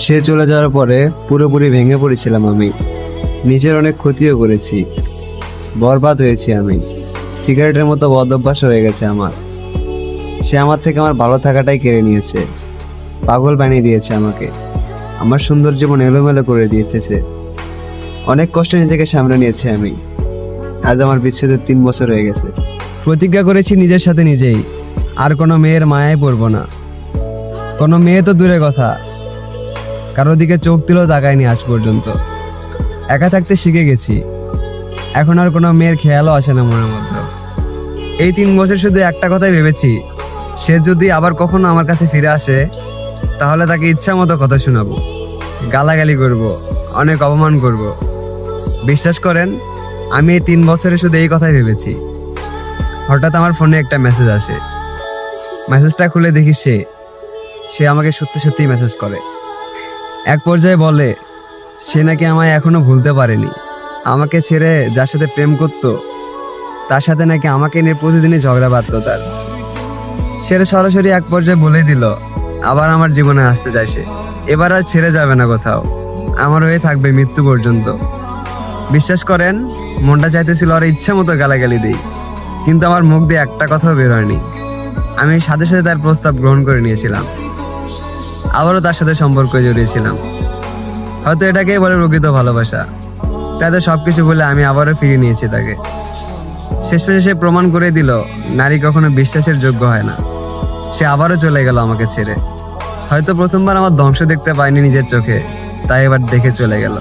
সে চলে যাওয়ার পরে পুরোপুরি ভেঙে পড়েছিলাম আমি। নিজের অনেক ক্ষতিও করেছি, বরবাদ হয়েছি আমি। সিগারেটের মতো বদ অভ্যাস হয়ে গেছে আমার। সে আমার থেকে আমার ভালো থাকাটাই কেড়ে নিয়েছে, পাগল বানিয়ে দিয়েছে আমাকে। আমার সুন্দর জীবন এলোমেলো করে দিয়েছে সে। অনেক কষ্টে নিজেকে সামলে নিয়েছি আমি। আজ আমার বিচ্ছেদের 3 বছর হয়ে গেছে। প্রতিজ্ঞা করেছি নিজের সাথে নিজেই, আর কোনো মেয়ের মায়ায় পড়বো না। কোনো মেয়ে তো দূরে কথা, কারো দিকে চোখ দিলেও তাকায়নি আজ পর্যন্ত। একা থাকতে শিখে গেছি, এখন আর কোনো মেয়ের খেয়ালও আসে না মনের মধ্যে। এই 3 বছর শুধু একটা কথাই ভেবেছি, সে যদি আবার কখনো আমার কাছে ফিরে আসে তাহলে তাকে ইচ্ছা মতো কথা শোনাবো, গালাগালি করব, অনেক অপমান করব। বিশ্বাস করেন, আমি এই 3 বছরে শুধু এই কথাই ভেবেছি। হঠাৎ আমার ফোনে একটা মেসেজ আসে। মেসেজটা খুলে দেখি সে আমাকে সত্যি সত্যি মেসেজ করে। এক পর্যায়ে বলে সে নাকি আমায় এখনো ভুলতে পারেনি। আমাকে ছেড়ে যার সাথে প্রেম করতো তার সাথে নাকি আমাকে নিয়ে প্রতিদিনই ঝগড়া বাঁধতো তার। সে সরাসরি এক পর্যায়ে বলে দিল আবার আমার জীবনে আসতে চায় সে। এবার আর ছেড়ে যাবে না কোথাও, আমার হয়ে থাকবে মৃত্যু পর্যন্ত। বিশ্বাস করেন, মনটা চাইতেছিল আর ইচ্ছা মতো গালাগালি দিই, কিন্তু আমার মুখ দিয়ে একটা কথাও বের হয়নি। আমি সাথে সাথে তার প্রস্তাব গ্রহণ করে নিয়েছিলাম, আবারও তার সাথে সম্পর্ক জড়িয়েছিলাম। হয়তো এটাকেই বলে প্রকৃত ভালোবাসা। তাদের সবকিছু বলে আমি আবারও ফিরিয়ে নিয়েছি তাকে। শেষমেশে সে প্রমাণ করে দিল নারী কখনো বিশ্বাসের যোগ্য হয় না। সে আবারও চলে গেল আমাকে ছেড়ে। হয়তো প্রথমবার আমার ধ্বংস দেখতে পাইনি নিজের চোখে, তাই এবার দেখে চলে গেল।